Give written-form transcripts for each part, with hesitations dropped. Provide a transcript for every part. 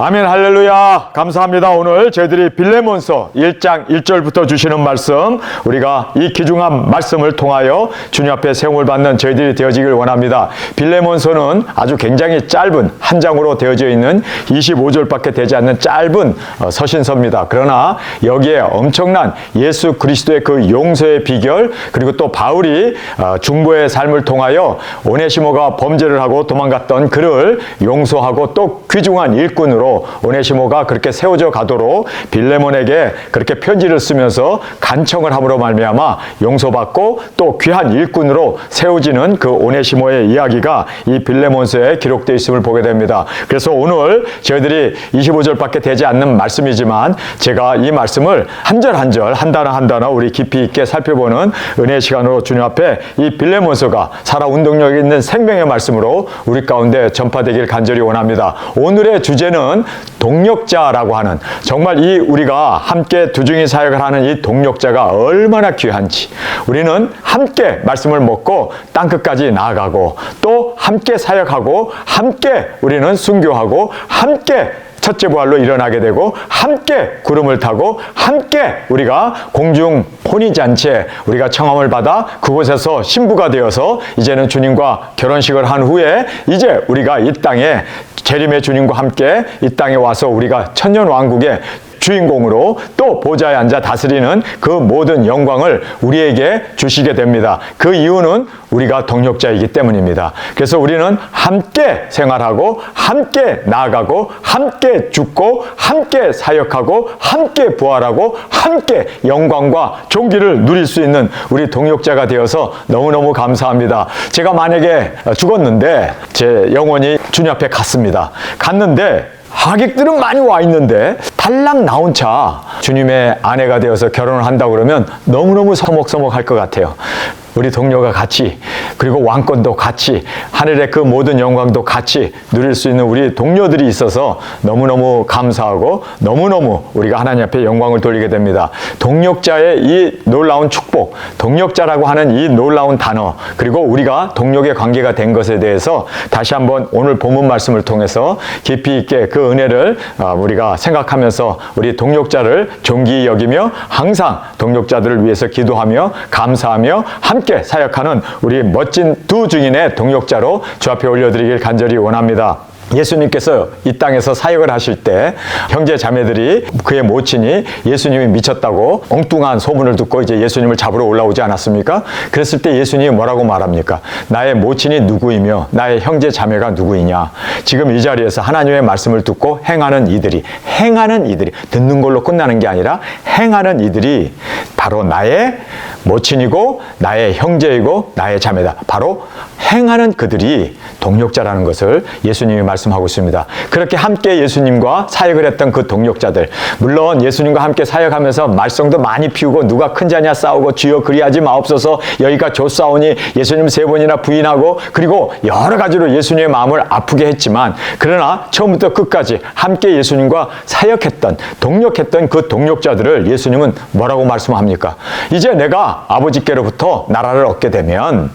아멘. 할렐루야. 감사합니다. 오늘 저희들이 빌레몬서 1장 1절부터 주시는 말씀, 우리가 이 귀중한 말씀을 통하여 주님 앞에 세움을 받는 저희들이 되어지길 원합니다. 빌레몬서는 아주 굉장히 짧은 한 장으로 되어져 있는 25절밖에 되지 않는 짧은 서신서입니다. 그러나 여기에 엄청난 예수 그리스도의 그 용서의 비결, 그리고 또 바울이 중보의 삶을 통하여 오네시모가 범죄를 하고 도망갔던 그를 용서하고 또 귀중한 일꾼으로 오네시모가 그렇게 세워져 가도록 빌레몬에게 그렇게 편지를 쓰면서 간청을 함으로 말미암아 용서받고 또 귀한 일꾼으로 세워지는 그 오네시모의 이야기가 이 빌레몬서에 기록되어 있음을 보게 됩니다. 그래서 오늘 저희들이 25절밖에 되지 않는 말씀이지만 제가 이 말씀을 한 절 한 절, 한 단어 한 단어 우리 깊이 있게 살펴보는 은혜의 시간으로 주님 앞에 이 빌레몬서가 살아 운동력 있는 생명의 말씀으로 우리 가운데 전파되길 간절히 원합니다. 오늘의 주제는 동력자라고 하는, 정말 이 우리가 함께 두중이 사역을 하는 이 동력자가 얼마나 귀한지, 우리는 함께 말씀을 먹고 땅끝까지 나아가고 또 함께 사역하고 함께 우리는 순교하고 함께 첫째 부활로 일어나게 되고 함께 구름을 타고 함께 우리가 공중 혼인잔치에 우리가 청함을 받아 그곳에서 신부가 되어서 이제는 주님과 결혼식을 한 후에 이제 우리가 이 땅에 재림의 주님과 함께 이 땅에 와서 우리가 천년왕국의 주인공으로 또 보좌에 앉아 다스리는 그 모든 영광을 우리에게 주시게 됩니다. 그 이유는 우리가 동력자이기 때문입니다. 그래서 우리는 함께 생활하고 함께 나아가고 함께 죽고 함께 사역하고 함께 부활하고 함께 영광과 존귀를 누릴 수 있는 우리 동력자가 되어서 너무너무 감사합니다. 제가 만약에 죽었는데 제 영혼이 주님 앞에 갔는데 하객들은 많이 와 있는데 달랑 나온 차 주님의 아내가 되어서 결혼을 한다고 그러면 너무너무 서먹서먹할 것 같아요. 우리 동료가 같이, 그리고 왕권도 같이, 하늘의 그 모든 영광도 같이 누릴 수 있는 우리 동료들이 있어서 너무너무 감사하고 너무너무 우리가 하나님 앞에 영광을 돌리게 됩니다. 동력자의 이 놀라운 축복, 동력자라고 하는 이 놀라운 단어, 그리고 우리가 동력의 관계가 된 것에 대해서 다시 한번 오늘 본문 말씀을 통해서 깊이 있게 그 은혜를 우리가 생각하면서 우리 동력자를 존귀히 여기며 항상 동력자들을 위해서 기도하며 감사하며 함께 사역하는 우리 멋진 두 증인의 동력자로 주 앞에 올려드리길 간절히 원합니다. 예수님께서 이 땅에서 사역을 하실 때 형제 자매들이, 그의 모친이 예수님이 미쳤다고 엉뚱한 소문을 듣고 이제 예수님을 잡으러 올라오지 않았습니까? 그랬을 때 예수님이 뭐라고 말합니까? 나의 모친이 누구이며 나의 형제 자매가 누구이냐? 지금 이 자리에서 하나님의 말씀을 듣고 행하는 이들이, 듣는 걸로 끝나는 게 아니라 행하는 이들이 바로 나의 모친이고 나의 형제이고 나의 자매다. 바로 행하는 그들이 동력자라는 것을 예수님이 말씀하고 있습니다. 그렇게 함께 예수님과 사역을 했던 그 동력자들, 물론 예수님과 함께 사역하면서 말썽도 많이 피우고 누가 큰 자냐 싸우고 주여 그리하지 마옵소서 여기가 조싸우니 예수님 3번이나 부인하고, 그리고 여러 가지로 예수님의 마음을 아프게 했지만, 그러나 처음부터 끝까지 함께 예수님과 사역했던, 동력했던 그 동력자들을 예수님은 뭐라고 말씀합니까? 이제 내가 아버지께로부터 나라를 얻게 되면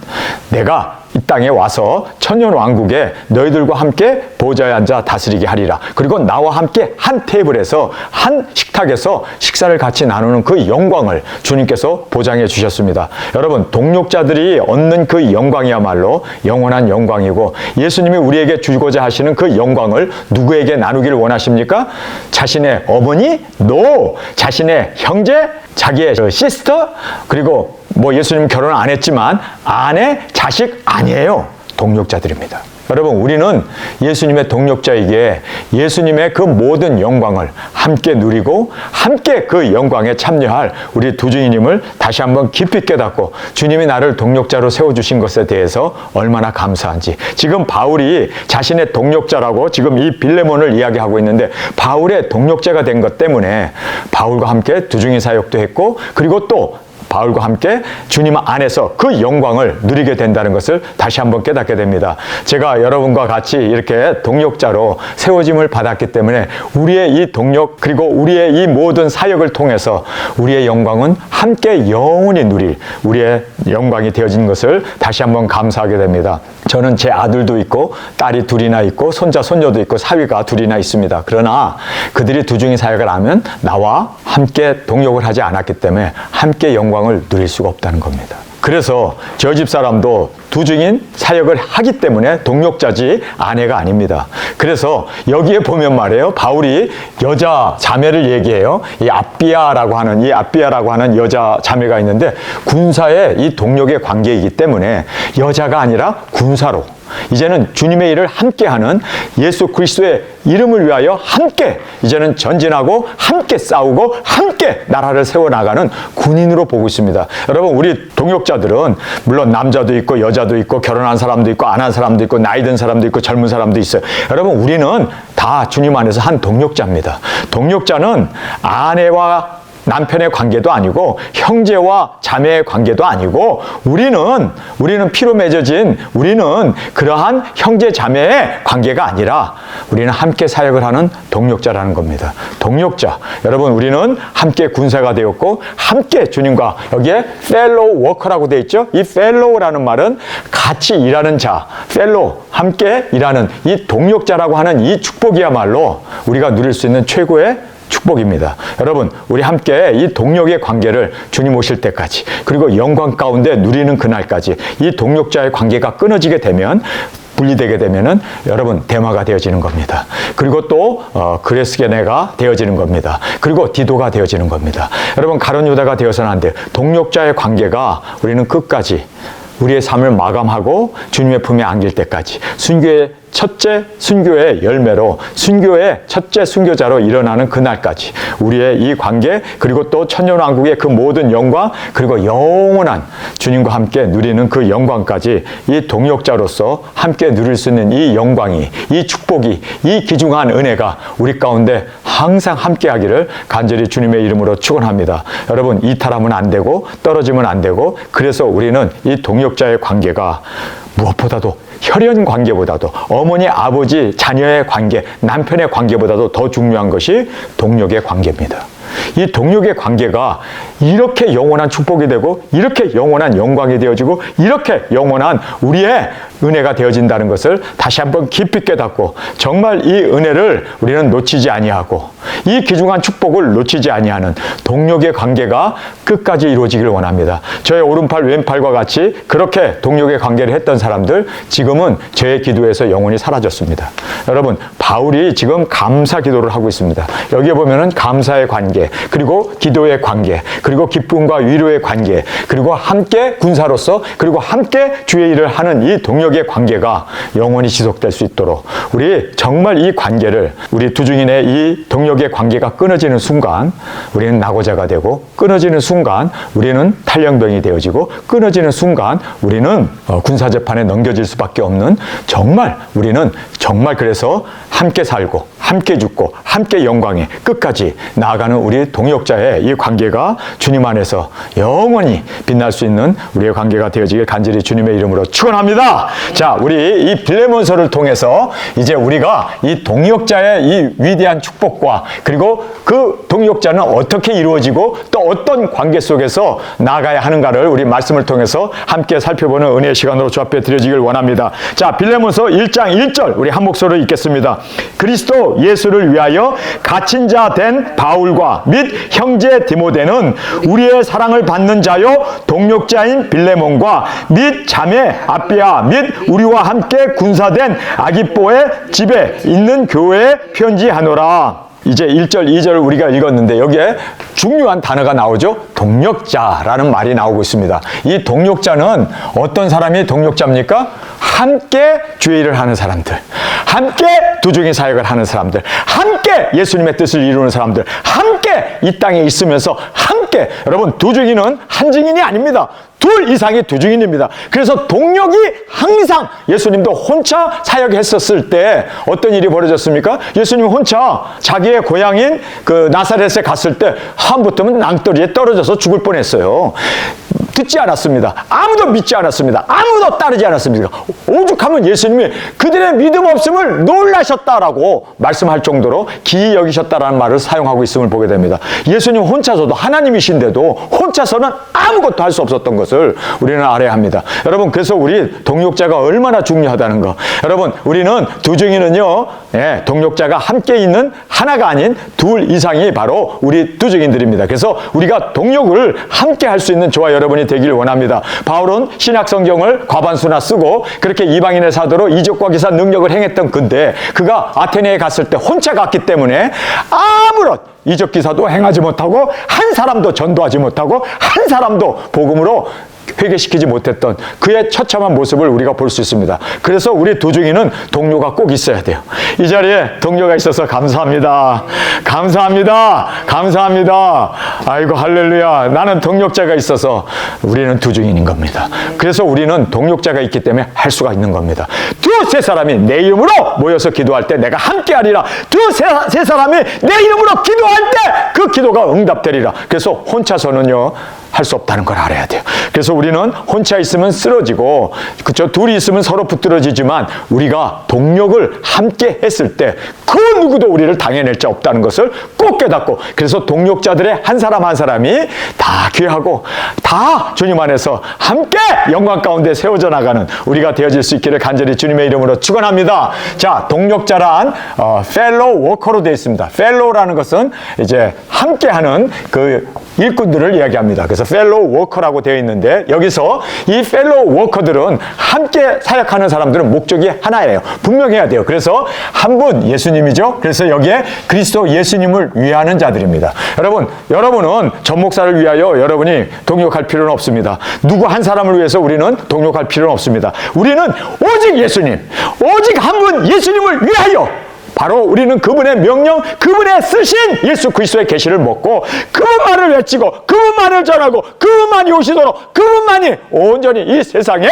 내가 이 땅에 와서 천년왕국에 너희들과 함께 보좌에 앉아 다스리게 하리라. 그리고 나와 함께 한 테이블에서, 한 식탁에서 식사를 같이 나누는 그 영광을 주님께서 보장해 주셨습니다. 여러분, 동력자들이 얻는 그 영광이야말로 영원한 영광이고, 예수님이 우리에게 주고자 하시는 그 영광을 누구에게 나누기를 원하십니까? 자신의 어머니? No! 자신의 형제? 자기의 시스터? 그리고 예수님 결혼 안 했지만 아내, 자식 아니에요. 동력자들입니다. 여러분, 우리는 예수님의 동력자이기에 예수님의 그 모든 영광을 함께 누리고 함께 그 영광에 참여할 우리 두 증인임을 다시 한번 깊이 깨닫고 주님이 나를 동력자로 세워주신 것에 대해서 얼마나 감사한지. 지금 바울이 자신의 동력자라고 지금 이 빌레몬을 이야기하고 있는데, 바울의 동력자가 된 것 때문에 바울과 함께 두 증인 사역도 했고, 그리고 또 바울과 함께 주님 안에서 그 영광을 누리게 된다는 것을 다시 한번 깨닫게 됩니다. 제가 여러분과 같이 이렇게 동력자로 세워짐을 받았기 때문에 우리의 이 동력, 그리고 우리의 이 모든 사역을 통해서 우리의 영광은 함께 영원히 누릴 우리의 영광이 되어진 것을 다시 한번 감사하게 됩니다. 저는 제 아들도 있고 딸이 둘이나 있고 손자 손녀도 있고 사위가 둘이나 있습니다. 그러나 그들이 두중이 사역을 하면 나와 함께 동역을 하지 않았기 때문에 함께 영광을 누릴 수가 없다는 겁니다. 그래서 저 집 사람도 두중인 사역을 하기 때문에 동역자지 아내가 아닙니다. 그래서 여기에 보면 말이에요, 바울이 여자 자매를 얘기해요. 이 아비아라고 하는 여자 자매가 있는데 군사의 이 동역의 관계이기 때문에 여자가 아니라 군사로 이제는 주님의 일을 함께하는 예수 그리스도의 이름을 위하여 함께 이제는 전진하고 함께 싸우고 함께 나라를 세워나가는 군인으로 보고 있습니다. 여러분, 우리 동역자들은 물론 남자도 있고 여자도 있고 결혼한 사람도 있고 안 한 사람도 있고 나이 든 사람도 있고 젊은 사람도 있어요. 여러분, 우리는 다 주님 안에서 한 동역자입니다. 동역자는 아내와 남편의 관계도 아니고 형제와 자매의 관계도 아니고 우리는 피로 맺어진 우리는 그러한 형제 자매의 관계가 아니라 우리는 함께 사역을 하는 동역자라는 겁니다. 동역자. 여러분, 우리는 함께 군사가 되었고 함께 주님과 여기에 fellow worker라고 되어 있죠. 이 fellow라는 말은 같이 일하는 자, fellow 함께 일하는 이 동역자라고 하는 이 축복이야말로 우리가 누릴 수 있는 최고의 축복입니다. 여러분, 우리 함께 이 동역의 관계를 주님 오실 때까지 그리고 영광 가운데 누리는 그날까지 이 동역자의 관계가 끊어지게 되면 분리되게 되면은 여러분 데마가 되어지는 겁니다. 그리고 또 그레스게네가 되어지는 겁니다. 그리고 디도가 되어지는 겁니다. 여러분, 가룟 유다가 되어서는 안 돼요. 동역자의 관계가 우리는 끝까지 우리의 삶을 마감하고 주님의 품에 안길 때까지 순교의 첫째 순교의 열매로 순교의 첫째 순교자로 일어나는 그날까지 우리의 이 관계 그리고 또 천년왕국의 그 모든 영광 그리고 영원한 주님과 함께 누리는 그 영광까지 이 동역자로서 함께 누릴 수 있는 이 영광이 이 축복이 이 귀중한 은혜가 우리 가운데 항상 함께 하기를 간절히 주님의 이름으로 축원합니다. 여러분, 이탈하면 안 되고 떨어지면 안 되고 그래서 우리는 이 동역자의 관계가 무엇보다도 혈연 관계보다도 어머니, 아버지, 자녀의 관계, 남편의 관계보다도 더 중요한 것이 동역의 관계입니다. 이 동역의 관계가 이렇게 영원한 축복이 되고 이렇게 영원한 영광이 되어지고 이렇게 영원한 우리의 은혜가 되어진다는 것을 다시 한번 깊이 깨닫고 정말 이 은혜를 우리는 놓치지 아니하고 이 귀중한 축복을 놓치지 아니하는 동역의 관계가 끝까지 이루어지기를 원합니다. 저의 오른팔 왼팔과 같이 그렇게 동역의 관계를 했던 사람들 지금은 저의 기도에서 영원히 사라졌습니다. 여러분, 바울이 지금 감사 기도를 하고 있습니다. 여기에 보면은 감사의 관계 그리고 기도의 관계 그리고 기쁨과 위로의 관계 그리고 함께 군사로서 그리고 함께 주의 일을 하는 이 동역의 관계가 영원히 지속될 수 있도록 우리 정말 이 관계를 우리 두중인의 이 동역의 관계가 끊어지는 순간 우리는 낙오자가 되고 끊어지는 순간 우리는 탈영병이 되어지고 끊어지는 순간 우리는 군사재판에 넘겨질 수밖에 없는 정말 우리는 정말 그래서 함께 살고 함께 죽고 함께 영광에 끝까지 나아가는 우리 동역자의 이 관계가 주님 안에서 영원히 빛날 수 있는 우리의 관계가 되어지길 간절히 주님의 이름으로 축원합니다. 자, 우리 이 빌레몬서를 통해서 이제 우리가 이 동역자의 이 위대한 축복과 그리고 그 동역자는 어떻게 이루어지고 또 어떤 관계 속에서 나아가야 하는가를 우리 말씀을 통해서 함께 살펴보는 은혜의 시간으로 주 앞에 드려지길 원합니다. 자, 빌레몬서 1장 1절 우리 한 목소리로 읽겠습니다. 그리스도 예수를 위하여 갇힌 자 된 바울과 및 형제 디모데는 우리의 사랑을 받는 자요 동역자인 빌레몬과 및 자매 아비아 및 우리와 함께 군사된 아기뽀의 집에 있는 교회에 편지하노라. 이제 1절, 2절을 우리가 읽었는데 여기에 중요한 단어가 나오죠. 동역자라는 말이 나오고 있습니다. 이 동역자는 어떤 사람이 동역자입니까? 함께 주의 일을 하는 사람들, 함께 두중의 사역을 하는 사람들, 함께 예수님의 뜻을 이루는 사람들, 함께 이 땅에 있으면서 함께 여러분 두중인은 한 증인이 아닙니다. 둘 이상이 두중인입니다. 그래서 동역이 항상 예수님도 혼자 사역했었을 때 어떤 일이 벌어졌습니까? 예수님 혼자 자기의 고향인 그 나사렛에 갔을 때 한 붙으면 낭떠러지에 떨어져서 죽을 뻔했어요. 듣지 않았습니다. 아무도 믿지 않았습니다. 아무도 따르지 않았습니다. 오죽하면 예수님이 그들의 믿음 없음을 놀라셨다라고 말씀할 정도로 기이 여기셨다라는 말을 사용하고 있음을 보게 됩니다. 예수님 혼자서도 하나님이신데도 혼자서는 아무것도 할 수 없었던 것을 우리는 알아야 합니다. 여러분, 그래서 우리 동역자가 얼마나 중요하다는 거. 여러분, 우리는 두증인은요, 동역자가 함께 있는 하나가 아닌 둘 이상이 바로 우리 두증인들입니다. 그래서 우리가 동역을 함께 할 수 있는 저와 여러분이 되기를 원합니다. 바울은 신약 성경을 과반수나 쓰고 그렇게 이방인의 사도로 이적과 기사 능력을 행했던 근데 그가 아테네에 갔을 때 혼자 갔기 때문에 아무런 이적 기사도 행하지 못하고 한 사람도 전도하지 못하고 한 사람도 복음으로 회개시키지 못했던 그의 처참한 모습을 우리가 볼 수 있습니다. 그래서 우리 두중이는 동료가 꼭 있어야 돼요. 이 자리에 동료가 있어서 감사합니다. 감사합니다. 감사합니다. 아이고 할렐루야. 나는 동역자가 있어서 우리는 두중인인 겁니다. 그래서 우리는 동역자가 있기 때문에 할 수가 있는 겁니다. 두세 사람이 내 이름으로 모여서 기도할 때 내가 함께하리라. 두세 사람이 내 이름으로 기도할 때 그 기도가 응답되리라. 그래서 혼자서는요 할 수 없다는 걸 알아야 돼요. 그래서 우리는 혼자 있으면 쓰러지고, 그쵸? 둘이 있으면 서로 붙들어지지만 우리가 동력을 함께 했을 때 그 누구도 우리를 당해낼 자 없다는 것을 꼭 깨닫고, 그래서 동력자들의 한 사람 한 사람이 다 귀하고 다 주님 안에서 함께 영광 가운데 세워져 나가는 우리가 되어질 수 있기를 간절히 주님의 이름으로 축원합니다. 자, 동력자란 fellow worker로 되어 있습니다. fellow라는 것은 이제 함께하는 그 일꾼들을 이야기합니다. 그래서 fellow worker라고 되어 있는데 여기서 이 fellow worker들은 함께 사역하는 사람들은 목적이 하나예요. 분명해야 돼요. 그래서 한 분 예수님이죠. 그래서 여기에 그리스도 예수님을 위하는 자들입니다. 여러분은 전 목사를 위하여 여러분이 동역할 필요는 없습니다. 누구 한 사람을 위해서 우리는 동역할 필요는 없습니다. 우리는 오직 예수님, 오직 한 분 예수님을 위하여 바로 우리는 그분의 명령, 그분의 쓰신 예수 그리스도의 계시를 먹고 그분만을 외치고 그분만을 전하고 그분만이 오시도록 그분만이 온전히 이 세상에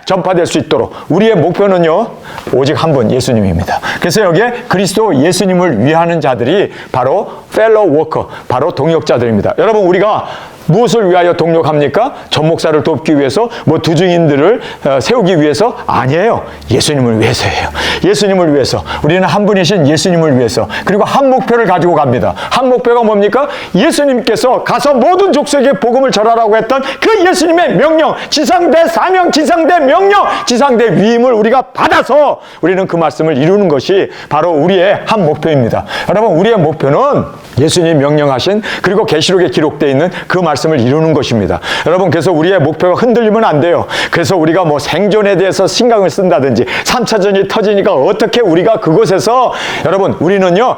전파될 수 있도록 우리의 목표는요 오직 한 분 예수님입니다. 그래서 여기에 그리스도 예수님을 위하는 자들이 바로 fellow worker, 바로 동역자들입니다. 여러분, 우리가 무엇을 위하여 동력합니까? 전 목사를 돕기 위해서, 두중인들을 세우기 위해서? 아니에요. 예수님을 위해서예요. 예수님을 위해서. 우리는 한 분이신 예수님을 위해서. 그리고 한 목표를 가지고 갑니다. 한 목표가 뭡니까? 예수님께서 가서 모든 족속에게 복음을 전하라고 했던 그 예수님의 명령, 지상대 사명, 지상대 명령, 지상대 위임을 우리가 받아서 우리는 그 말씀을 이루는 것이 바로 우리의 한 목표입니다. 여러분, 우리의 목표는 예수님이 명령하신, 그리고 계시록에 기록되어 있는 그 말씀을 이루는 것입니다. 여러분, 그래서 우리의 목표가 흔들리면 안 돼요. 그래서 우리가 생존에 대해서 신경을 쓴다든지 3차전이 터지니까 어떻게 우리가 그곳에서, 여러분, 우리는요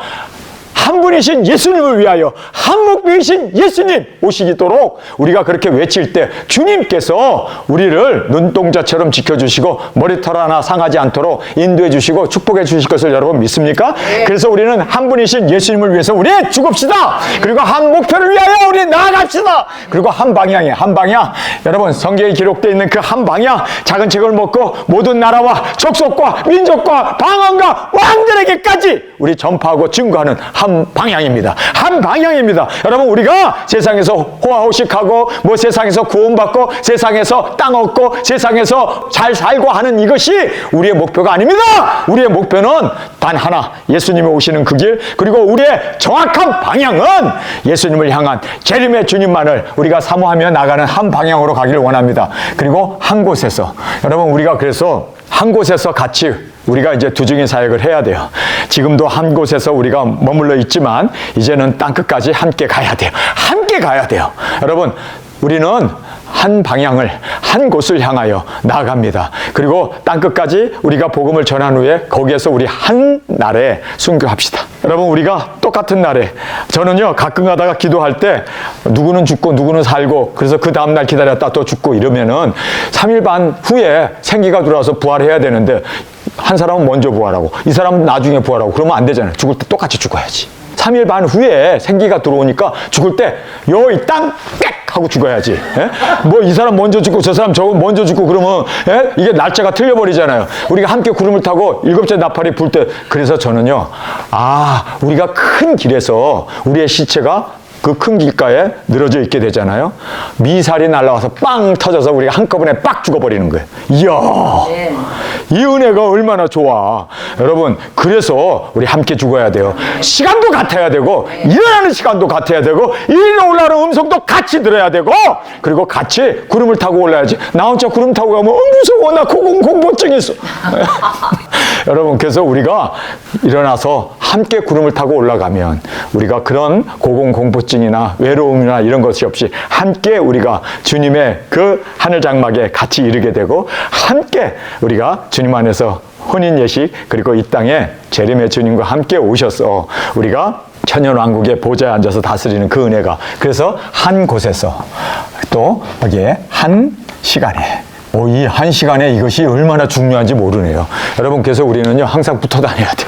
한 분이신 예수님을 위하여 한 목표이신 예수님 오시도록 우리가 그렇게 외칠 때 주님께서 우리를 눈동자처럼 지켜주시고 머리털 하나 상하지 않도록 인도해 주시고 축복해 주실 것을 여러분 믿습니까? 네. 그래서 우리는 한 분이신 예수님을 위해서 우리 죽읍시다. 그리고 한 목표를 위하여 우리 나아갑시다. 그리고 한 방향이에요. 한 방향. 여러분, 성경에 기록되어 있는 그 한 방향, 작은 책을 먹고 모든 나라와 족속과 민족과 방언과 왕들에게까지 우리 전파하고 증거하는 한 방향입니다. 한 방향입니다. 여러분, 우리가 세상에서 호화호식하고 세상에서 구원받고 세상에서 땅 얻고 세상에서 잘 살고 하는 이것이 우리의 목표가 아닙니다. 우리의 목표는 단 하나, 예수님이 오시는 그 길, 그리고 우리의 정확한 방향은 예수님을 향한 재림의 주님만을 우리가 사모하며 나가는 한 방향으로 가기를 원합니다. 그리고 한 곳에서, 여러분, 우리가 그래서 한 곳에서 같이 우리가 이제 두중인 사역을 해야 돼요. 지금도 한 곳에서 우리가 머물러 있지만 이제는 땅끝까지 함께 가야 돼요. 함께 가야 돼요. 여러분, 우리는 한 방향을, 한 곳을 향하여 나아갑니다. 그리고 땅끝까지 우리가 복음을 전한 후에 거기에서 우리 한 날에 순교합시다. 여러분, 우리가 똑같은 날에, 저는요 가끔 가다가 기도할 때 누구는 죽고 누구는 살고, 그래서 그 다음날 기다렸다 또 죽고 이러면은 3일 반 후에 생기가 들어와서 부활해야 되는데 한 사람은 먼저 부활하고 이 사람은 나중에 부활하고 그러면 안 되잖아요. 죽을 때 똑같이 죽어야지. 3일 반 후에 생기가 들어오니까 죽을 때 요 이 땅 빽 하고 죽어야지. 이 사람 먼저 죽고 저 사람 저거 먼저 죽고 그러면 이게 날짜가 틀려버리잖아요. 우리가 함께 구름을 타고 7째 나팔이 불 때, 그래서 저는요 우리가 큰 길에서 우리의 시체가 그 큰 길가에 늘어져 있게 되잖아요. 미살이 날아와서 빵 터져서 우리가 한꺼번에 빡 죽어버리는 거예요. 이야, 네. 이 은혜가 얼마나 좋아. 여러분, 그래서 우리 함께 죽어야 돼요. 시간도 같아야 되고, 일어나는 시간도 같아야 되고, 일어나 올라오는 음성도 같이 들어야 되고, 그리고 같이 구름을 타고 올라야지. 나 혼자 구름 타고 가면 무서워, 나 공포증 있어. 여러분, 그래서 우리가 일어나서 함께 구름을 타고 올라가면 우리가 그런 고공공포증이나 외로움이나 이런 것이 없이 함께 우리가 주님의 그 하늘 장막에 같이 이르게 되고, 함께 우리가 주님 안에서 혼인 예식, 그리고 이 땅에 재림의 주님과 함께 오셔서 우리가 천년왕국의 보좌에 앉아서 다스리는 그 은혜가, 그래서 한 곳에서 또 여기에 한 시간에, 이 한 시간에 이것이 얼마나 중요한지 모르네요. 여러분, 그래서 우리는요, 항상 붙어 다녀야 돼.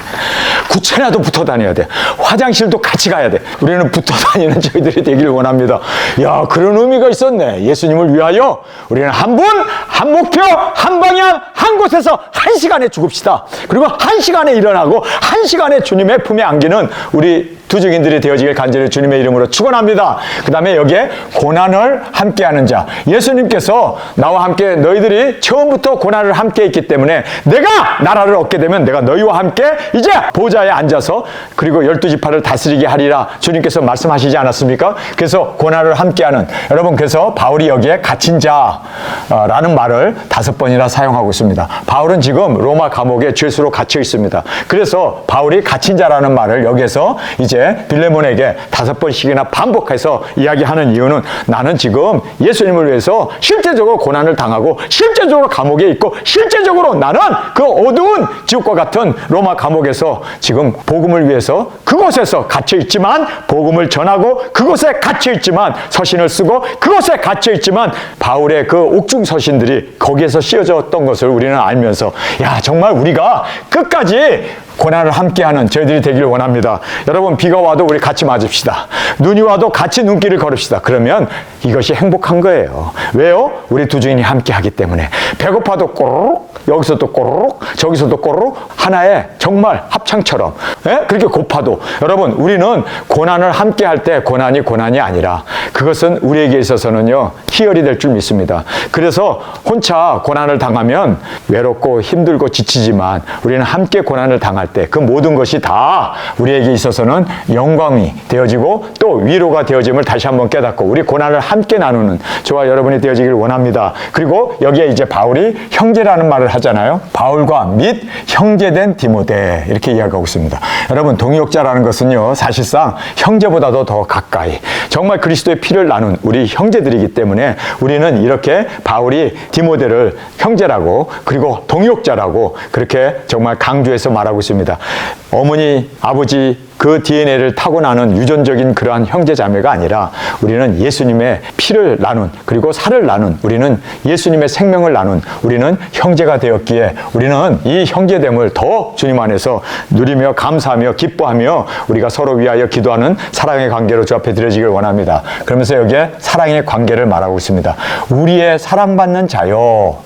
구체나도 붙어 다녀야 돼. 화장실도 같이 가야 돼. 우리는 붙어 다니는 저희들이 되길 원합니다. 야, 그런 의미가 있었네. 예수님을 위하여 우리는 한 분, 한 목표, 한 방향, 한 곳에서 한 시간에 죽읍시다. 그리고 한 시간에 일어나고 한 시간에 주님의 품에 안기는 우리 두 증인들이 되어지길 간절히 주님의 이름으로 축원합니다. 그 다음에 여기에 고난을 함께하는 자. 예수님께서 나와 함께, 너희들이 처음부터 고난을 함께 했기 때문에 내가 나라를 얻게 되면 내가 너희와 함께 이제 보좌에 앉아서 그리고 12지파를 다스리게 하리라 주님께서 말씀하시지 않았습니까? 그래서 고난을 함께하는, 여러분, 그래서 바울이 여기에 갇힌 자라는 말을 5번이나 사용하고 있습니다. 바울은 지금 로마 감옥에 죄수로 갇혀 있습니다. 그래서 바울이 갇힌 자라는 말을 여기에서 이제 빌레몬에게 5번씩이나 반복해서 이야기하는 이유는, 나는 지금 예수님을 위해서 실제적으로 고난을 당하고 실제적으로 감옥에 있고 실제적으로 나는 그 어두운 지옥과 같은 로마 감옥에서 지금 복음을 위해서 그곳에서 갇혀 있지만, 복음을 전하고 그곳에 갇혀 있지만, 서신을 쓰고 그곳에 갇혀 있지만, 바울의 그 옥중 서신들이 거기에서 씌어졌던 것을 우리는 알면서, 야, 정말 우리가 끝까지 고난을 함께하는 저희들이 되기를 원합니다. 여러분, 비가 와도 우리 같이 맞읍시다. 눈이 와도 같이 눈길을 걸읍시다. 그러면 이것이 행복한 거예요. 왜요? 우리 두 증인이 함께하기 때문에. 배고파도 꼬르륵, 여기서도 꼬르륵, 저기서도 꼬르륵, 하나의 정말 합창처럼, 그렇게 고파도. 여러분, 우리는 고난을 함께할 때 고난이 아니라 그것은 우리에게 있어서는요, 희열이 될 줄 믿습니다. 그래서 혼자 고난을 당하면 외롭고 힘들고 지치지만, 우리는 함께 고난을 당할 때 그 모든 것이 다 우리에게 있어서는 영광이 되어지고 또 위로가 되어짐을 다시 한번 깨닫고 우리 고난을 함께 나누는 저와 여러분이 되어지기를 원합니다. 그리고 여기에 이제 바울이 형제라는 말을 하잖아요. 바울과 및 형제된 디모데, 이렇게 이야기하고 있습니다. 여러분, 동역자라는 것은요, 사실상 형제보다도 더 가까이 정말 그리스도의 피를 나눈 우리 형제들이기 때문에 우리는 이렇게 바울이 디모데를 형제라고, 그리고 동역자라고 그렇게 정말 강조해서 말하고 있습니다. 어머니, 아버지 그 DNA를 타고나는 유전적인 그러한 형제 자매가 아니라 우리는 예수님의 피를 나눈, 그리고 살을 나눈, 우리는 예수님의 생명을 나눈, 우리는 형제가 되었기에 우리는 이 형제됨을 더 주님 안에서 누리며 감사하며 기뻐하며 우리가 서로 위하여 기도하는 사랑의 관계로 주 앞에 드려지길 원합니다. 그러면서 여기에 사랑의 관계를 말하고 있습니다. 우리의 사랑받는 자요,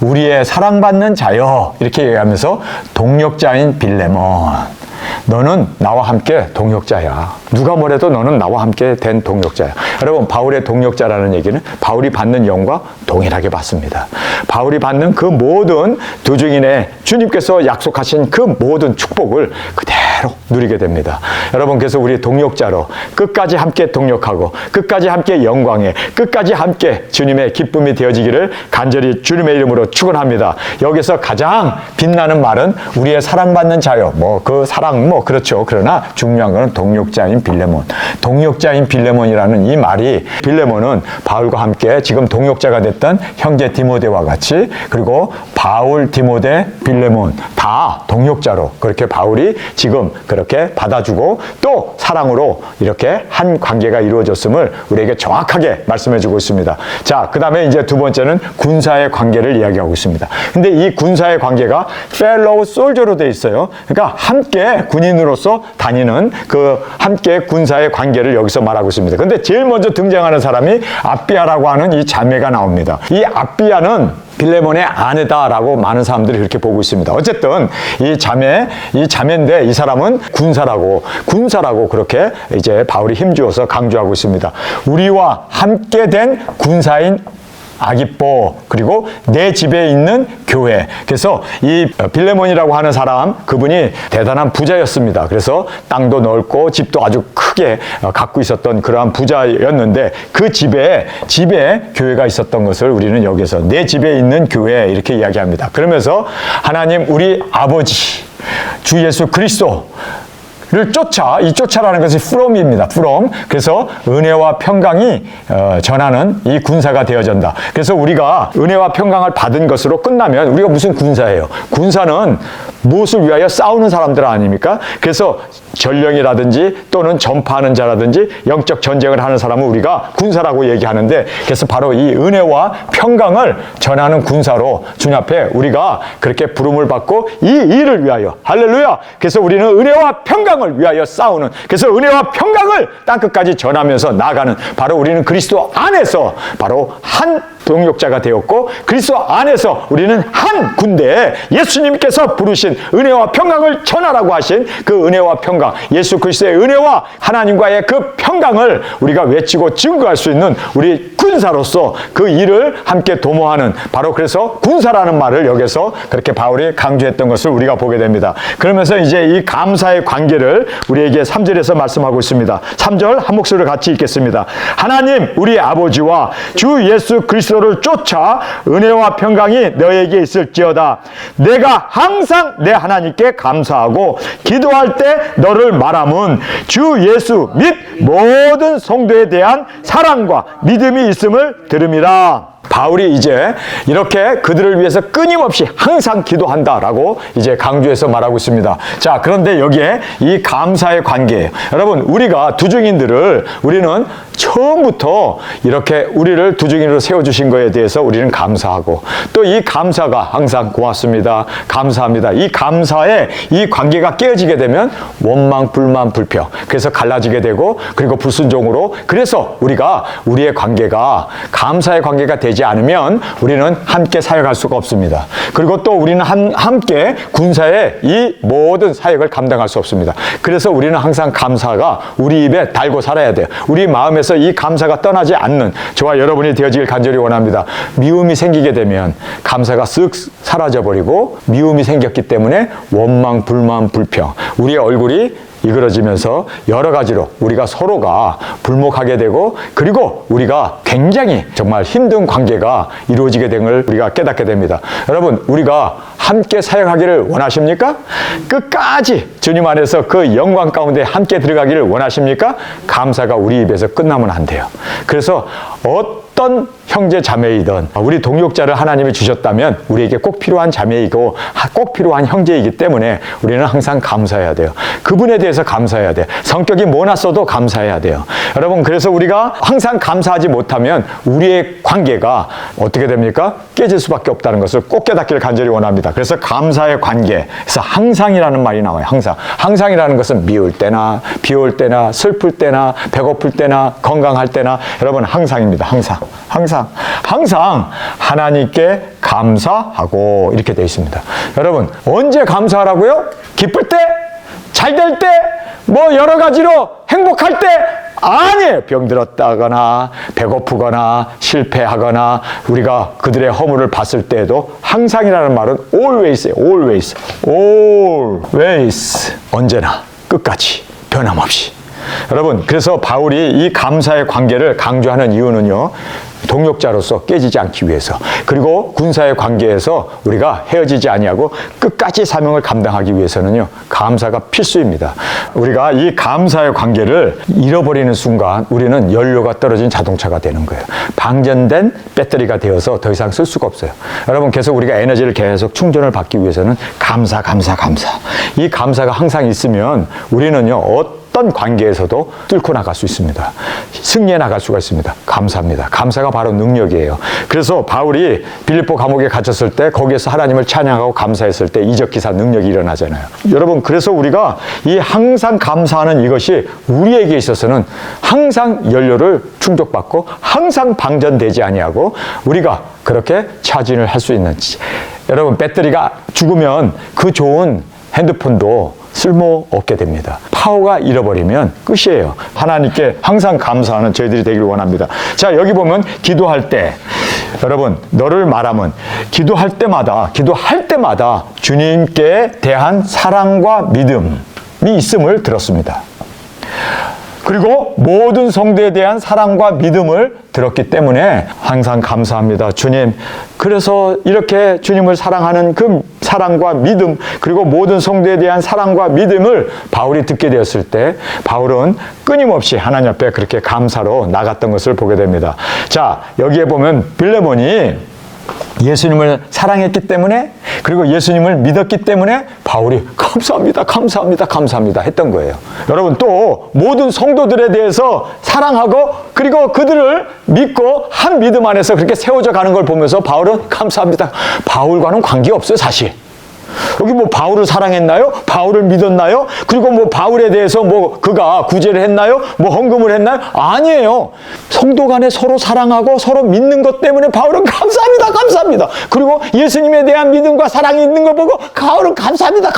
우리의 사랑받는 자요, 이렇게 얘기하면서 동역자인 빌레몬, 너는 나와 함께 동역자야. 누가 뭐래도 너는 나와 함께 된 동역자야. 여러분, 바울의 동역자라는 얘기는 바울이 받는 영과 동일하게 받습니다. 바울이 받는 그 모든 두 증인의 주님께서 약속하신 그 모든 축복을 그대로 누리게 됩니다. 여러분, 그래서 우리 동역자로 끝까지 함께 동역하고 끝까지 함께 영광에, 끝까지 함께 주님의 기쁨이 되어지기를 간절히 주님의 이름으로 축원합니다. 여기서 가장 빛나는 말은 우리의 사랑받는 자요. 그 사랑 그렇죠. 그러나 중요한 것은 동역자인 빌레몬. 동역자인 빌레몬이라는 이 말이, 빌레몬은 바울과 함께 지금 동역자가 됐던 형제 디모데와 같이, 그리고 바울, 디모데, 빌레몬 다 동역자로 그렇게 바울이 지금 그렇게 받아주고 또 사랑으로 이렇게 한 관계가 이루어졌음을 우리에게 정확하게 말씀해주고 있습니다. 자, 그 다음에 이제 두 번째는 군사의 관계를 이야기하고 있습니다. 근데 이 군사의 관계가 fellow soldier로 되어 있어요. 그러니까 함께 군인으로서 다니는 그 함께 군사의 관계를 여기서 말하고 있습니다. 근데 제일 먼저 등장하는 사람이 아비아라고 하는 이 자매가 나옵니다. 이 아비아는 빌레몬의 아내다라고 많은 사람들이 그렇게 보고 있습니다. 어쨌든 이 자매인데 이 사람은 군사라고 그렇게 이제 바울이 힘주어서 강조하고 있습니다. 우리와 함께 된 군사인 아기뽀, 그리고 내 집에 있는 교회. 그래서 이 빌레몬이라고 하는 사람, 그분이 대단한 부자였습니다. 그래서 땅도 넓고 집도 아주 크게 갖고 있었던 그러한 부자였는데 그 집에 교회가 있었던 것을 우리는 여기서 내 집에 있는 교회 이렇게 이야기합니다. 그러면서 하나님 우리 아버지 주 예수 그리스도 를 이 쫓아라는 것이 from입니다. from. 그래서 은혜와 평강이 전하는 이 군사가 되어진다. 그래서 우리가 은혜와 평강을 받은 것으로 끝나면 우리가 무슨 군사예요? 군사는 무엇을 위하여 싸우는 사람들 아닙니까? 그래서 전령이라든지 또는 전파하는 자라든지 영적 전쟁을 하는 사람은 우리가 군사라고 얘기하는데, 그래서 바로 이 은혜와 평강을 전하는 군사로 주님 앞에 우리가 그렇게 부름을 받고 이 일을 위하여, 할렐루야! 그래서 우리는 은혜와 평강을 위하여 싸우는, 그래서 은혜와 평강을 땅끝까지 전하면서 나가는, 바로 우리는 그리스도 안에서 바로 한 동역자가 되었고 그리스도 안에서 우리는 한 군대에 예수님께서 부르신 은혜와 평강을 전하라고 하신 그 은혜와 평강, 예수 그리스도의 은혜와 하나님과의 그 평강을 우리가 외치고 증거할 수 있는 우리 군사로서 그 일을 함께 도모하는, 바로 그래서 군사라는 말을 여기서 그렇게 바울이 강조했던 것을 우리가 보게 됩니다. 그러면서 이제 이 감사의 관계를 우리에게 3절에서 말씀하고 있습니다. 3절 한 목소리로 같이 읽겠습니다. 하나님 우리 아버지와 주 예수 그리스도를 쫓아 은혜와 평강이 너에게 있을지어다. 내가 항상 내 하나님께 감사하고 기도할 때 너를 말함은 주 예수 및 모든 성도에 대한 사랑과 믿음이 있음을 들음이라. 바울이 이제 이렇게 그들을 위해서 끊임없이 항상 기도한다라고 이제 강조해서 말하고 있습니다. 자, 그런데 여기에 이 감사의 관계예요. 여러분, 우리가 두중인들을 우리는 처음부터 이렇게 우리를 두중인으로 세워주신 거에 대해서 우리는 감사하고, 또 이 감사가 항상 고맙습니다, 감사합니다, 이 감사에 이 관계가 깨어지게 되면 원망, 불만, 불평, 그래서 갈라지게 되고, 그리고 불순종으로, 그래서 우리가 우리의 관계가 감사의 관계가 되지 않으면 우리는 함께 사역할 수가 없습니다. 그리고 또 우리는 함께 군사의 이 모든 사역을 감당할 수 없습니다. 그래서 우리는 항상 감사가 우리 입에 달고 살아야 돼요. 우리 마음에서 이 감사가 떠나지 않는 저와 여러분이 되어지길 간절히 원합니다. 미움이 생기게 되면 감사가 쓱 사라져버리고, 미움이 생겼기 때문에 원망, 불만, 불평, 우리의 얼굴이 이그러지면서 여러 가지로 우리가 서로가 불목하게 되고, 그리고 우리가 굉장히 정말 힘든 관계가 이루어지게 된 걸 우리가 깨닫게 됩니다. 여러분, 우리가 함께 사역하기를 원하십니까? 끝까지 주님 안에서 그 영광 가운데 함께 들어가기를 원하십니까? 감사가 우리 입에서 끝나면 안 돼요. 그래서 어떤 형제 자매이든 우리 동역자를 하나님이 주셨다면 우리에게 꼭 필요한 자매이고 꼭 필요한 형제이기 때문에 우리는 항상 감사해야 돼요. 그분에 대해서 감사해야 돼요. 성격이 모났어도 감사해야 돼요. 여러분, 그래서 우리가 항상 감사하지 못하면 우리의 관계가 어떻게 됩니까? 깨질 수밖에 없다는 것을 꼭 깨닫기를 간절히 원합니다. 그래서 감사의 관계, 그래서 항상이라는 말이 나와요. 항상이라는 것은 미울 때나 비올 때나 슬플 때나 배고플 때나 건강할 때나, 여러분 항상입니다. 항상 하나님께 감사하고 이렇게 되어 있습니다. 여러분, 언제 감사하라고요? 기쁠 때? 잘 될 때? 뭐 여러 가지로 행복할 때? 아니에요. 병들었다거나 배고프거나 실패하거나 우리가 그들의 허물을 봤을 때에도 항상이라는 말은 always, 언제나 끝까지 변함없이. 여러분, 그래서 바울이 이 감사의 관계를 강조하는 이유는요, 동역자로서 깨지지 않기 위해서, 그리고 군사의 관계에서 우리가 헤어지지 아니하고 끝까지 사명을 감당하기 위해서는요, 감사가 필수입니다. 우리가 이 감사의 관계를 잃어버리는 순간 우리는 연료가 떨어진 자동차가 되는 거예요. 방전된 배터리가 되어서 더 이상 쓸 수가 없어요. 여러분, 계속 우리가 에너지를 계속 충전을 받기 위해서는 감사. 이 감사가 항상 있으면 우리는요, 어떤 어떤 관계에서도 뚫고 나갈 수 있습니다. 승리해 나갈 수가 있습니다. 감사합니다. 감사가 바로 능력이에요. 그래서 바울이 빌립보 감옥에 갇혔을 때 거기에서 하나님을 찬양하고 감사했을 때 이적기사 능력이 일어나잖아요. 여러분, 그래서 우리가 이 항상 감사하는 이것이 우리에게 있어서는 항상 연료를 충족받고 항상 방전되지 아니하고 우리가 그렇게 차진을 할 수 있는, 여러분, 배터리가 죽으면 그 좋은 핸드폰도 쓸모없게 됩니다. 파워가 잃어버리면 끝이에요. 하나님께 항상 감사하는 저희들이 되길 원합니다. 자, 여기 보면 기도할 때, 여러분, 너를 말하면 기도할 때마다 주님께 대한 사랑과 믿음이 있음을 들었습니다. 그리고 모든 성도에 대한 사랑과 믿음을 들었기 때문에 항상 감사합니다. 주님, 그래서 이렇게 주님을 사랑하는 그 사랑과 믿음, 그리고 모든 성도에 대한 사랑과 믿음을 바울이 듣게 되었을 때 바울은 끊임없이 하나님 앞에 그렇게 감사로 나갔던 것을 보게 됩니다. 자, 여기에 보면 빌레몬이 예수님을 사랑했기 때문에, 그리고 예수님을 믿었기 때문에 바울이 감사합니다 했던 거예요. 여러분, 또 모든 성도들에 대해서 사랑하고 그리고 그들을 믿고 한 믿음 안에서 그렇게 세워져 가는 걸 보면서 바울은 감사합니다. 바울과는 관계없어요, 사실. 여기 뭐 바울을 사랑했나요? 바울을 믿었나요? 그리고 뭐 바울에 대해서 뭐 그가 구제를 했나요? 뭐 헌금을 했나요? 아니에요. 성도 간에 서로 사랑하고 서로 믿는 것 때문에 바울은 감사합니다. 그리고 예수님에 대한 믿음과 사랑이 있는 걸 보고 바울은 감사합니다.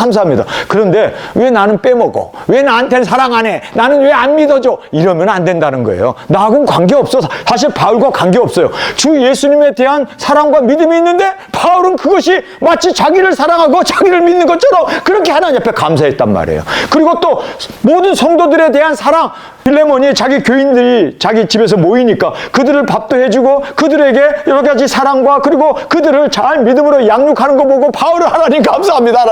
그런데 왜 나는 빼먹어? 왜 나한테는 사랑 안 해? 나는 왜 안 믿어줘? 이러면 안 된다는 거예요. 나하고는 관계없어. 사실 바울과 관계없어요. 주 예수님에 대한 사랑과 믿음이 있는데 바울은 그것이 마치 자기를 사랑하고 자기를 믿는 것처럼 그렇게 하나님 앞에 감사했단 말이에요. 그리고 또 모든 성도들에 대한 사랑, 빌레몬이 자기 교인들이 자기 집에서 모이니까 그들을 밥도 해주고 그들에게 여러 가지 사랑과 그리고 그들을 잘 믿음으로 양육하는 거 보고 바울은 하나님 감사합니다.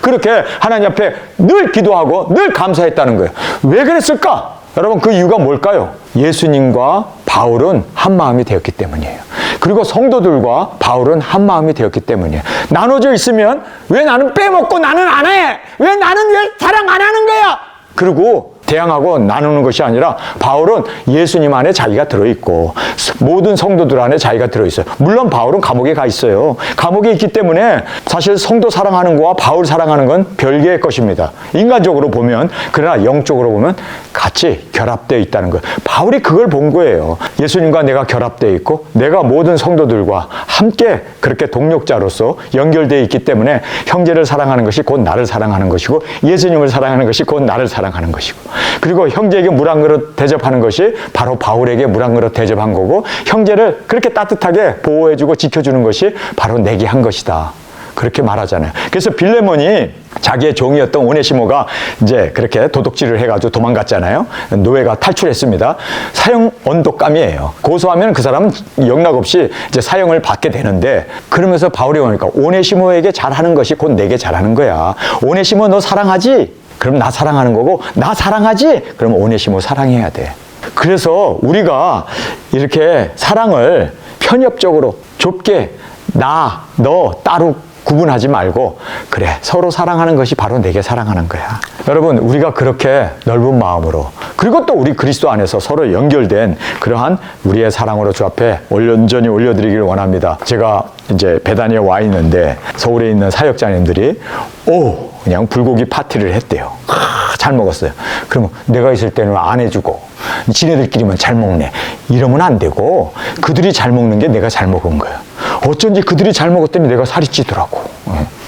그렇게 하나님 앞에 늘 기도하고 늘 감사했다는 거예요. 왜 그랬을까? 여러분, 그 이유가 뭘까요? 예수님과 바울은 한 마음이 되었기 때문이에요. 그리고 성도들과 바울은 한 마음이 되었기 때문이에요. 나눠져 있으면 왜 나는 빼먹고 나는 안 해? 왜 나는 왜 사랑 안 하는 거야? 그리고 대항하고 나누는 것이 아니라 바울은 예수님 안에 자기가 들어있고 모든 성도들 안에 자기가 들어있어요. 물론 바울은 감옥에 가 있어요. 감옥에 있기 때문에 사실 성도 사랑하는 거와 바울 사랑하는 건 별개의 것입니다. 인간적으로 보면, 그러나 영적으로 보면 같이 결합되어 있다는 거예요. 바울이 그걸 본 거예요. 예수님과 내가 결합되어 있고 내가 모든 성도들과 함께 그렇게 동력자로서 연결되어 있기 때문에 형제를 사랑하는 것이 곧 나를 사랑하는 것이고 예수님을 사랑하는 것이 곧 나를 사랑하는 것이고, 그리고 형제에게 물 한 그릇 대접하는 것이 바로 바울에게 물 한 그릇 대접한 거고, 형제를 그렇게 따뜻하게 보호해주고 지켜주는 것이 바로 내게 한 것이다. 그렇게 말하잖아요. 그래서 빌레몬이 자기의 종이었던 오네시모가 이제 그렇게 도둑질을 해가지고 도망갔잖아요. 노예가 탈출했습니다. 사형 언도감이에요. 고소하면 그 사람은 영락없이 이제 사형을 받게 되는데, 그러면서 바울이 오니까 오네시모에게 잘하는 것이 곧 내게 잘하는 거야. 오네시모 너 사랑하지? 그럼 나 사랑하는 거고, 나 사랑하지? 그럼 오네시모 사랑해야 돼. 그래서 우리가 이렇게 사랑을 편협적으로 좁게 나, 너 따로 구분하지 말고, 그래, 서로 사랑하는 것이 바로 내게 사랑하는 거야. 여러분, 우리가 그렇게 넓은 마음으로, 그리고 또 우리 그리스도 안에서 서로 연결된 그러한 우리의 사랑으로 주 앞에 온전히 올려드리기를 원합니다. 제가 이제 배단위에 와 있는데 서울에 있는 사역자님들이 그냥 불고기 파티를 했대요. 잘 먹었어요. 그러면 내가 있을 때는 안 해주고 지네들끼리만 잘 먹네, 이러면 안 되고, 그들이 잘 먹는 게 내가 잘 먹은 거예요. 어쩐지 그들이 잘 먹었더니 내가 살이 찌더라고.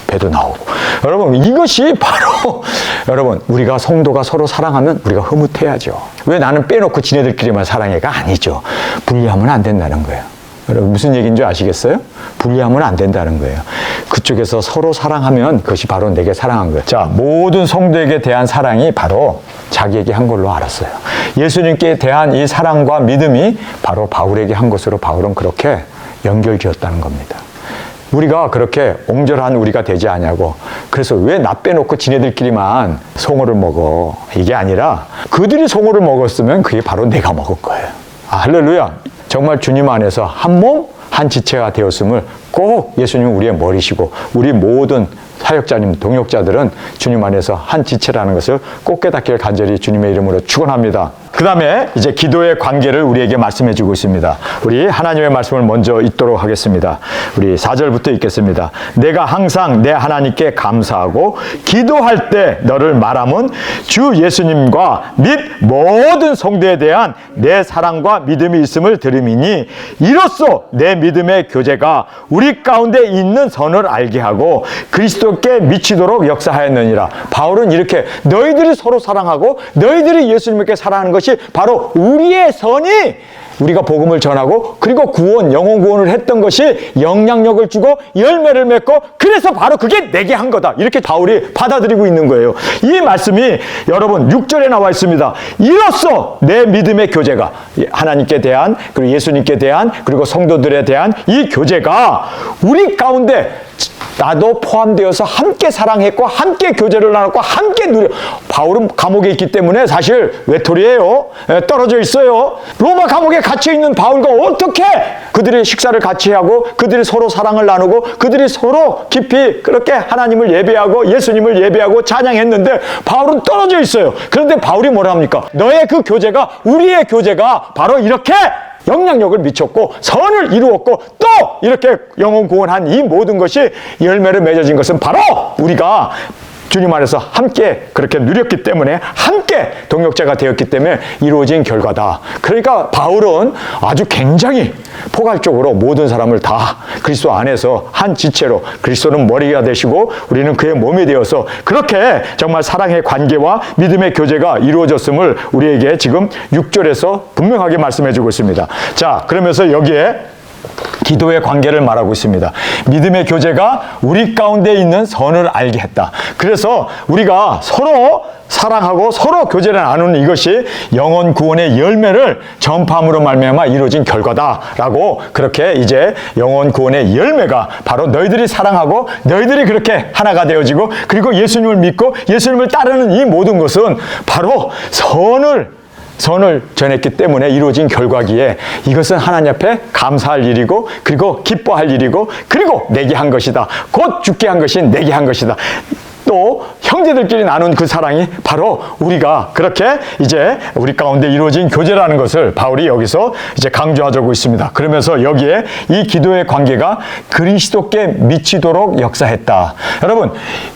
배도 나오고. 여러분, 이것이 바로 여러분, 우리가 성도가 서로 사랑하면 우리가 흐뭇해야죠. 왜 나는 빼놓고 지네들끼리만 사랑해가 아니죠. 분리하면 안 된다는 거예요. 여러분, 무슨 얘기인 줄 아시겠어요? 분리하면 안 된다는 거예요. 그쪽에서 서로 사랑하면 그것이 바로 내게 사랑한 거예요. 자, 모든 성도에게 대한 사랑이 바로 자기에게 한 걸로 알았어요. 예수님께 대한 이 사랑과 믿음이 바로 바울에게 한 것으로 바울은 그렇게 연결지었다는 겁니다. 우리가 그렇게 옹졸한 우리가 되지 않냐고. 그래서 왜 나 빼놓고 지네들끼리만 송어를 먹어? 이게 아니라 그들이 송어를 먹었으면 그게 바로 내가 먹은 거예요. 할렐루야. 정말 주님 안에서 한 몸, 한 지체가 되었음을 꼭 예수님은 우리의 머리시고 우리 모든 사역자님, 동역자들은 주님 안에서 한 지체라는 것을 꼭 깨닫기를 간절히 주님의 이름으로 축원합니다. 그 다음에 이제 기도의 관계를 우리에게 말씀해 주고 있습니다. 우리 하나님의 말씀을 먼저 읽도록 하겠습니다. 우리 4절부터 읽겠습니다. 내가 항상 내 하나님께 감사하고 기도할 때 너를 말함은 주 예수님과 및 모든 성도에 대한 내 사랑과 믿음이 있음을 들음이니 이로써 내 믿음의 교제가 우리 가운데 있는 선을 알게 하고 그리스도께 미치도록 역사하였느니라. 바울은 이렇게 너희들이 서로 사랑하고 너희들이 예수님께 사랑하는 것이 바로 우리의 선이 우리가 복음을 전하고 그리고 구원, 영혼 구원을 했던 것이 영향력을 주고 열매를 맺고 그래서 바로 그게 내게 한 거다. 이렇게 바울이 받아들이고 있는 거예요. 이 말씀이 여러분 6절에 나와 있습니다. 이로써 내 믿음의 교제가 하나님께 대한 그리고 예수님께 대한 그리고 성도들에 대한 이 교제가 우리 가운데 나도 포함되어서 함께 사랑했고 함께 교제를 나눴고 함께 누려. 바울은 감옥에 있기 때문에 사실 외톨이에요. 떨어져 있어요. 로마 감옥에 갇혀 있는 바울과 어떻게 그들이 식사를 같이 하고 그들이 서로 사랑을 나누고 그들이 서로 깊이 그렇게 하나님을 예배하고 예수님을 예배하고 찬양했는데 바울은 떨어져 있어요. 그런데 바울이 뭐라 합니까? 너의 그 교제가 우리의 교제가 바로 이렇게 영향력을 미쳤고 선을 이루었고 또 이렇게 영혼 구원한 이 모든 것이 열매를 맺어진 것은 바로 우리가 주님 안에서 함께 그렇게 누렸기 때문에 함께 동역자가 되었기 때문에 이루어진 결과다. 그러니까 바울은 아주 굉장히 포괄적으로 모든 사람을 다 그리스도 안에서 한 지체로 그리스도는 머리가 되시고 우리는 그의 몸이 되어서 그렇게 정말 사랑의 관계와 믿음의 교제가 이루어졌음을 우리에게 지금 6절에서 분명하게 말씀해 주고 있습니다. 자, 그러면서 여기에 기도의 관계를 말하고 있습니다. 믿음의 교제가 우리 가운데 있는 선을 알게 했다. 그래서 우리가 서로 사랑하고 서로 교제를 나누는 이것이 영혼 구원의 열매를 전파함으로 말미암아 이루어진 결과다라고 그렇게 이제 영혼 구원의 열매가 바로 너희들이 사랑하고 너희들이 그렇게 하나가 되어지고 그리고 예수님을 믿고 예수님을 따르는 이 모든 것은 바로 선을 전했기 때문에 이루어진 결과기에 이것은 하나님 앞에 감사할 일이고 그리고 기뻐할 일이고 그리고 내게 한 것이다. 곧 죽게 한 것이 내게 한 것이다. 또 형제들끼리 나눈 그 사랑이 바로 우리가 그렇게 이제 우리 가운데 이루어진 교제라는 것을 바울이 여기서 이제 강조하고 있습니다. 그러면서 여기에 이 기도의 관계가 그리스도께 미치도록 역사했다. 여러분,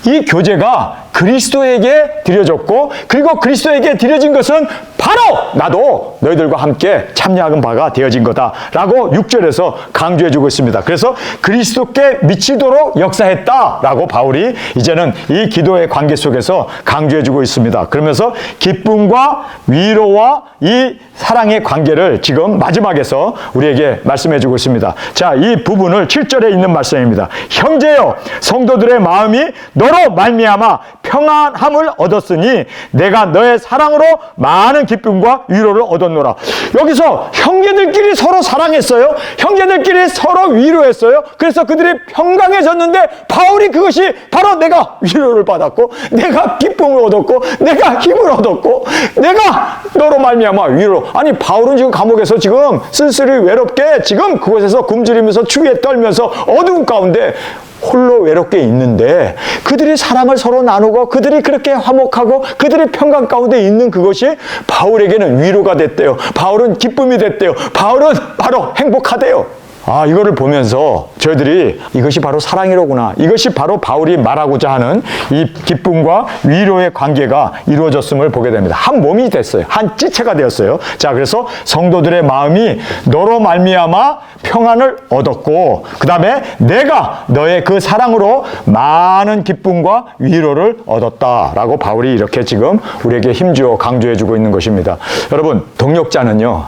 이 교제가 그리스도에게 드려졌고 그리고 그리스도에게 드려진 것은 바로 나도 너희들과 함께 참여하는 바가 되어진 거다라고 6절에서 강조해주고 있습니다. 그래서 그리스도께 미치도록 역사했다라고 바울이 이제는 이 기도의 관계 속에서 강조해주고 있습니다. 그러면서 기쁨과 위로와 이 사랑의 관계를 지금 마지막에서 우리에게 말씀해주고 있습니다. 자, 이 부분을 7절에 있는 말씀입니다. 형제여, 성도들의 마음이 너로 말미암아 평안함을 얻었으니 내가 너의 사랑으로 많은 기쁨과 위로를 얻었노라. 여기서 형제들끼리 서로 사랑했어요. 형제들끼리 서로 위로했어요. 그래서 그들이 평강해졌는데 바울이 그것이 바로 내가 위로를 받았고 내가 기쁨을 얻었고 내가 힘을 얻었고 내가 너로 말미암아 위로. 아니, 바울은 지금 감옥에서 지금 쓸쓸히 외롭게 지금 그곳에서 굶주리면서 추위에 떨면서 어두운 가운데 홀로 외롭게 있는데 그들이 사랑을 서로 나누고 그들이 그렇게 화목하고 그들이 평강 가운데 있는 그것이 바울에게는 위로가 됐대요. 바울은 기쁨이 됐대요. 바울은 바로 행복하대요. 아, 이거를 보면서 저희들이 이것이 바로 사랑이로구나. 이것이 바로 바울이 말하고자 하는 이 기쁨과 위로의 관계가 이루어졌음을 보게 됩니다. 한 몸이 됐어요. 한 지체가 되었어요. 자, 그래서 성도들의 마음이 너로 말미암아 평안을 얻었고 그 다음에 내가 너의 그 사랑으로 많은 기쁨과 위로를 얻었다라고 바울이 이렇게 지금 우리에게 힘주어 강조해주고 있는 것입니다. 여러분, 동역자는요,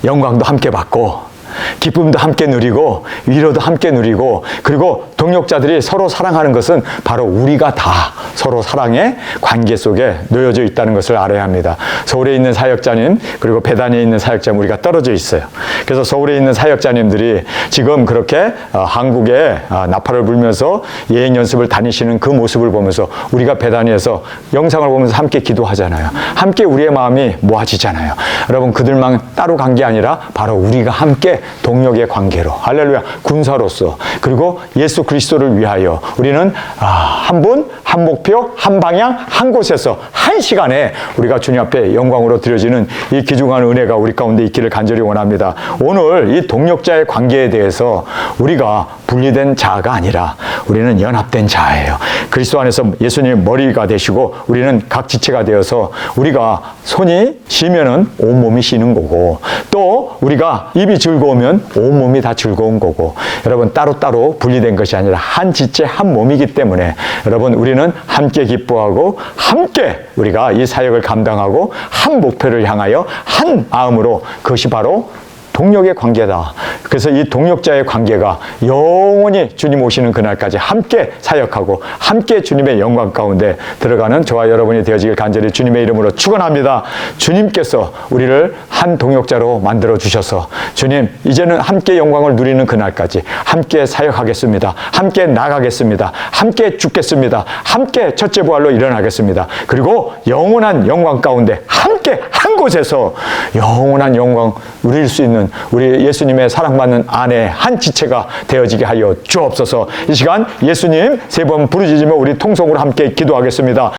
영광도 함께 받고 기쁨도 함께 누리고 위로도 함께 누리고 그리고 동역자들이 서로 사랑하는 것은 바로 우리가 다 서로 사랑의 관계 속에 놓여져 있다는 것을 알아야 합니다. 서울에 있는 사역자님 그리고 배단위에 있는 사역자님 우리가 떨어져 있어요. 그래서 서울에 있는 사역자님들이 지금 그렇게 한국에 나팔을 불면서 예행 연습을 다니시는 그 모습을 보면서 우리가 배단위에서 영상을 보면서 함께 기도하잖아요. 함께 우리의 마음이 모아지잖아요. 여러분, 그들만 따로 간 게 아니라 바로 우리가 함께 동역의 관계로 할렐루야 군사로서 그리고 예수 그리스도를 위하여 우리는 한 분, 한 목표, 한 방향, 한 곳에서 한 시간에 우리가 주님 앞에 영광으로 드려지는 이 귀중한 은혜가 우리 가운데 있기를 간절히 원합니다. 오늘 이 동력자의 관계에 대해서 우리가 분리된 자아가 아니라 우리는 연합된 자아예요. 그리스도 안에서 예수님 머리가 되시고 우리는 각 지체가 되어서 우리가 손이 쉬면은 온몸이 쉬는 거고, 또 우리가 입이 즐거우면 온몸이 다 즐거운 거고, 여러분 따로따로 분리된 것이 아니라 한 지체 한 몸이기 때문에 여러분 우리는 함께 기뻐하고 함께 우리가 이 사역을 감당하고 한 목표를 향하여 한 마음으로, 그것이 바로 동력의 관계다. 그래서 이 동력자의 관계가 영원히 주님 오시는 그날까지 함께 사역하고 함께 주님의 영광 가운데 들어가는 저와 여러분이 되어지길 간절히 주님의 이름으로 축원합니다. 주님께서 우리를 한 동역자로 만들어 주셔서 주님 이제는 함께 영광을 누리는 그날까지 함께 사역하겠습니다. 함께 나가겠습니다. 함께 죽겠습니다. 함께 첫째 부활로 일어나겠습니다. 그리고 영원한 영광 가운데 함께 한 곳에서 영원한 영광 누릴 수 있는 우리 예수님의 사랑받는 아내 한 지체가 되어지게 하여 주옵소서. 이 시간 예수님 세 번 부르짖으며 우리 통성으로 함께 기도하겠습니다.